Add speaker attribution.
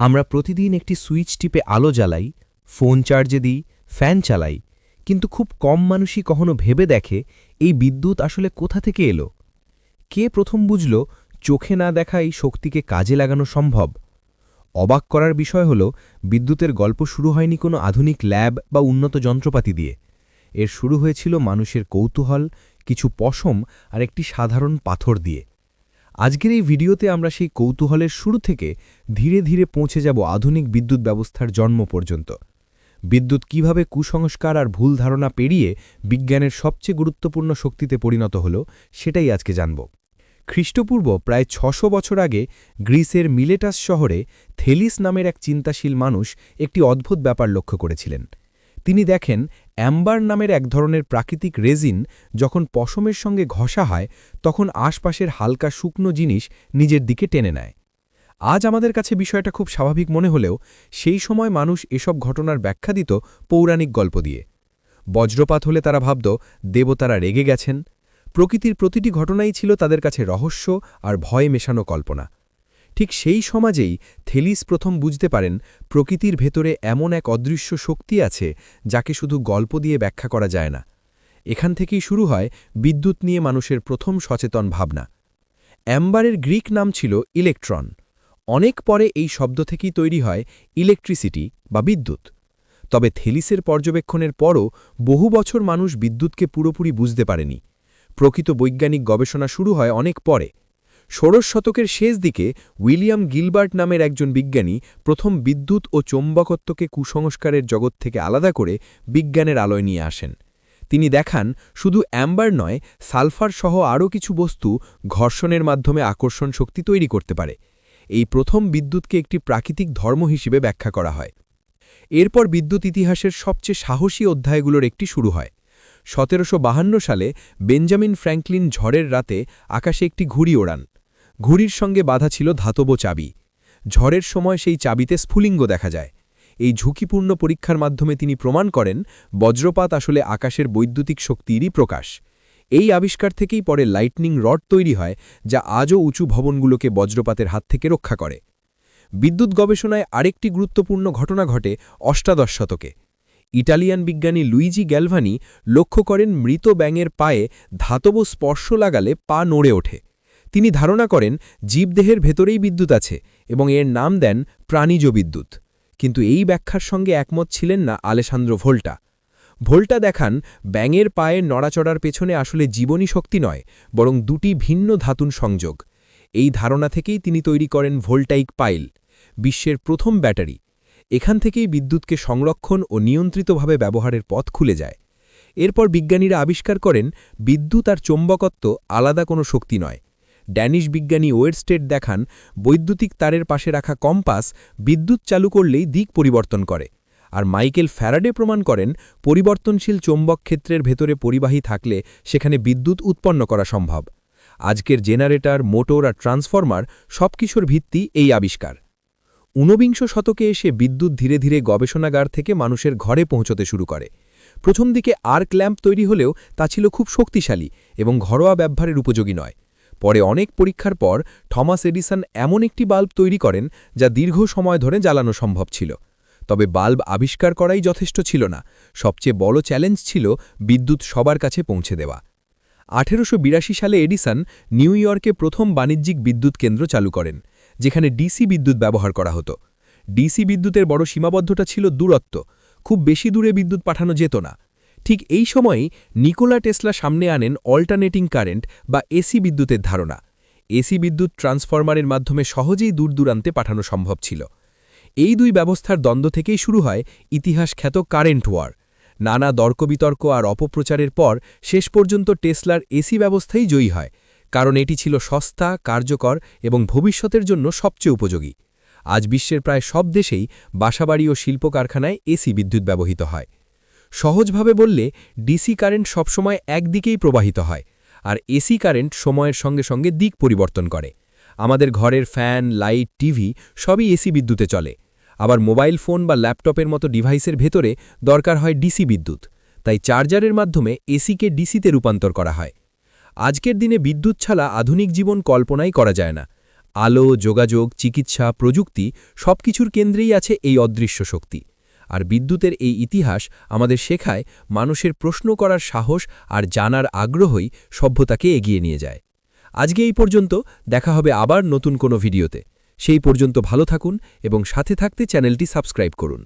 Speaker 1: আমরা প্রতিদিন একটি সুইচ টিপে আলো জ্বালাই, ফোন চার্জে দিই, ফ্যান চালাই, কিন্তু খুব কম মানুষই কখনো ভেবে দেখে এই বিদ্যুৎ আসলে কোথা থেকে এলো। কে প্রথম বুঝল চোখে না দেখা এই শক্তিকে কাজে লাগানো সম্ভব? অবাক করার বিষয় হল, বিদ্যুতের গল্প শুরু হয়নি কোনো আধুনিক ল্যাব বা উন্নত যন্ত্রপাতি দিয়ে। এর শুরু হয়েছিল মানুষের কৌতূহল, কিছু পশম আর একটি সাধারণ পাথর দিয়ে। আজকের এই ভিডিওতে আমরা সেই কৌতূহলের শুরু থেকে ধীরে ধীরে পৌঁছে যাব আধুনিক বিদ্যুৎ ব্যবস্থার জন্ম পর্যন্ত। বিদ্যুৎ কিভাবে কুসংস্কার আর ভুল ধারণা পেরিয়ে বিজ্ঞানের সবচেয়ে গুরুত্বপূর্ণ শক্তিতে পরিণত হল, সেটাই আজকে জানব। খ্রিস্টপূর্ব প্রায় ৬০০ বছর আগে গ্রিসের মিলেটাস শহরে থেলিস নামের এক চিন্তাশীল মানুষ একটি অদ্ভুত ব্যাপার লক্ষ্য করেছিলেন। তিনি দেখেন, অ্যাম্বার নামের এক ধরনের প্রাকৃতিক রেজিন যখন পশমের সঙ্গে ঘষা হয়, তখন আশপাশের হালকা শুকনো জিনিস নিজের দিকে টেনে নেয়। আজ আমাদের কাছে বিষয়টা খুব স্বাভাবিক মনে হলেও সেই সময় মানুষ এসব ঘটনার ব্যাখ্যা দিত পৌরাণিক গল্প দিয়ে। বজ্রপাত হলে তারা ভাবত দেবতারা রেগে গেছেন। প্রকৃতির প্রতিটি ঘটনাই ছিল তাদের কাছে রহস্য আর ভয় মেশানো কল্পনা। ঠিক সেই সমাজেই থেলিস প্রথম বুঝতে পারেন, প্রকৃতির ভেতরে এমন এক অদৃশ্য শক্তি আছে যাকে শুধু গল্প দিয়ে ব্যাখ্যা করা যায় না। এখান থেকেই শুরু হয় বিদ্যুৎ নিয়ে মানুষের প্রথম সচেতন ভাবনা। অ্যাম্বারের গ্রিক নাম ছিল ইলেকট্রন। অনেক পরে এই শব্দ থেকেই তৈরি হয় ইলেকট্রিসিটি বা বিদ্যুৎ। তবে থেলিসের পর্যবেক্ষণের পরও বহু বছর মানুষ বিদ্যুৎকে পুরোপুরি বুঝতে পারেনি। প্রকৃত বৈজ্ঞানিক গবেষণা শুরু হয় অনেক পরে। ১৬ শতকের শেষ দিকে উইলিয়াম গিলবার্ট নামের একজন বিজ্ঞানী প্রথম বিদ্যুৎ ও চৌম্বকত্বকে কুসংস্কারের জগৎ থেকে আলাদা করে বিজ্ঞানের আলোয় নিয়ে আসেন। তিনি দেখান, শুধু অ্যাম্বার নয়, সালফার সহ আরও কিছু বস্তু ঘর্ষণের মাধ্যমে আকর্ষণ শক্তি তৈরি করতে পারে। এই প্রথম বিদ্যুৎকে একটি প্রাকৃতিক ধর্ম হিসেবে ব্যাখ্যা করা হয়। এরপর বিদ্যুৎ ইতিহাসের সবচেয়ে সাহসী অধ্যায়গুলোর একটি শুরু হয়। ১৭৫২ সালে বেঞ্জামিন ফ্র্যাঙ্কলিন ঝড়ের রাতে আকাশে একটি ঘুড়ি ওড়ান। ঘুড়ির সঙ্গে বাঁধা ছিল ধাতব চাবি। ঝড়ের সময় সেই চাবিতে স্ফুলিঙ্গ দেখা যায়। এই ঝুঁকিপূর্ণ পরীক্ষার মাধ্যমে তিনি প্রমাণ করেন, বজ্রপাত আসলে আকাশের বৈদ্যুতিক শক্তিরই প্রকাশ। এই আবিষ্কার থেকেই পরে লাইটনিং রড তৈরি হয়, যা আজও উঁচু ভবনগুলোকে বজ্রপাতের হাত থেকে রক্ষা করে। বিদ্যুৎ গবেষণায় আরেকটি গুরুত্বপূর্ণ ঘটনা ঘটে অষ্টাদশ শতকে। ইটালিয়ান বিজ্ঞানী লুইজি গ্যালভানি লক্ষ্য করেন, মৃত ব্যাঙের পায়ে ধাতব স্পর্শ লাগালে পা নড়ে ওঠে। তিনি ধারণা করেন জীবদেহের ভেতরেই বিদ্যুৎ আছে এবং এর নাম দেন প্রাণীজ বিদ্যুৎ। কিন্তু এই ব্যাখ্যার সঙ্গে একমত ছিলেন না আলেসান্দ্রো ভোল্টা। ভোল্টা দেখান, ব্যাঙের পায়ের নড়াচড়ার পেছনে আসলে জীবনী শক্তি নয়, বরং দুটি ভিন্ন ধাতুন সংযোগ। এই ধারণা থেকেই তিনি তৈরি করেন ভোল্টাইক পাইল, বিশ্বের প্রথম ব্যাটারি। এখান থেকেই বিদ্যুৎকে সংরক্ষণ ও নিয়ন্ত্রিতভাবে ব্যবহারের পথ খুলে যায়। এরপর বিজ্ঞানীরা আবিষ্কার করেন, বিদ্যুৎ আর চৌম্বকত্ব আলাদা কোনো শক্তি নয়। ড্যানিশ বিজ্ঞানী ওয়েরস্টেড দেখান, বৈদ্যুতিক তারের পাশে রাখা কম্পাস বিদ্যুৎ চালু করলেই দিক পরিবর্তন করে। আর মাইকেল ফ্যারাডে প্রমাণ করেন, পরিবর্তনশীল চৌম্বক ক্ষেত্রের ভেতরে পরিবাহী থাকলে সেখানে বিদ্যুৎ উৎপন্ন করা সম্ভব। আজকের জেনারেটর, মোটর আর ট্রান্সফরমার সবকিছুর ভিত্তি এই আবিষ্কার। ঊনবিংশ শতকে এসে বিদ্যুৎ ধীরে ধীরে গবেষণাগার থেকে মানুষের ঘরে পৌঁছতে শুরু করে। প্রথম দিকে আর্ক ল্যাম্প তৈরি হলেও তা ছিল খুব শক্তিশালী এবং ঘরোয়া ব্যবহারের উপযোগী নয়। পরে অনেক পরীক্ষার পর থমাস এডিসন এমন একটি বাল্ব তৈরি করেন যা দীর্ঘ সময় ধরে জ্বালানো সম্ভব ছিল। তবে বাল্ব আবিষ্কার করাই যথেষ্ট ছিল না। সবচেয়ে বড় চ্যালেঞ্জ ছিল বিদ্যুৎ সবার কাছে পৌঁছে দেওয়া। ১৮৮২ সালে এডিসন নিউ ইয়র্কে প্রথম বাণিজ্যিক বিদ্যুৎ কেন্দ্র চালু করেন, যেখানে ডিসি বিদ্যুৎ ব্যবহার করা হতো। ডিসি বিদ্যুতের বড় সীমাবদ্ধতা ছিল দূরত্ব। খুব বেশি দূরে বিদ্যুৎ পাঠানো যেত না। ঠিক এই সময়েই নিকোলা টেসলা সামনে আনেন অল্টারনেটিং কারেন্ট বা এসি বিদ্যুতের ধারণা। এসি বিদ্যুৎ ট্রান্সফরমারের মাধ্যমে সহজেই দূরদূরান্তে পাঠানো সম্ভব ছিল। এই দুই ব্যবস্থার দ্বন্দ্ব থেকেই শুরু হয় ইতিহাস খ্যাত কারেন্ট ওয়ার। নানা তর্কবিতর্ক আর অপপ্রচারের পর শেষ পর্যন্ত টেসলার এসি ব্যবস্থাই জয়ী হয়, কারণ এটি ছিল সস্তা, কার্যকর এবং ভবিষ্যতের জন্য সবচেয়ে উপযোগী। আজ বিশ্বের প্রায় সব দেশেই বাসাবাড়ি ও শিল্প কারখানায় এসি বিদ্যুৎ ব্যবহৃত হয়। সহজভাবে বললে, ডিসি কারেন্ট সবসময় একদিকেই প্রবাহিত হয়, আর এসি কারেন্ট সময়ের সঙ্গে সঙ্গে দিক পরিবর্তন করে। আমাদের ঘরের ফ্যান, লাইট, টিভি সবই এসি বিদ্যুতে চলে। আবার মোবাইল ফোন বা ল্যাপটপের মতো ডিভাইসের ভেতরে দরকার হয় ডিসি বিদ্যুৎ। তাই চার্জারের মাধ্যমে এসিকে ডিসিতে রূপান্তর করা হয়। আজকের দিনে বিদ্যুৎ ছাড়া আধুনিক জীবন কল্পনাই করা যায় না। আলো, যোগাযোগ, চিকিৎসা, প্রযুক্তি সবকিছুর কেন্দ্রেই আছে এই অদৃশ্য শক্তি। আর বিদ্যুতের এই ইতিহাস আমাদের শেখায় মানুষের প্রশ্ন করার সাহস আর জানার আগ্রহই সভ্যতাকে এগিয়ে নিয়ে যায়। আজকে এই পর্যন্ত, দেখা হবে আবার নতুন কোনো ভিডিওতে। সেই পর্যন্ত ভালো থাকুন এবং সাথে থাকতে চ্যানেলটি সাবস্ক্রাইব করুন।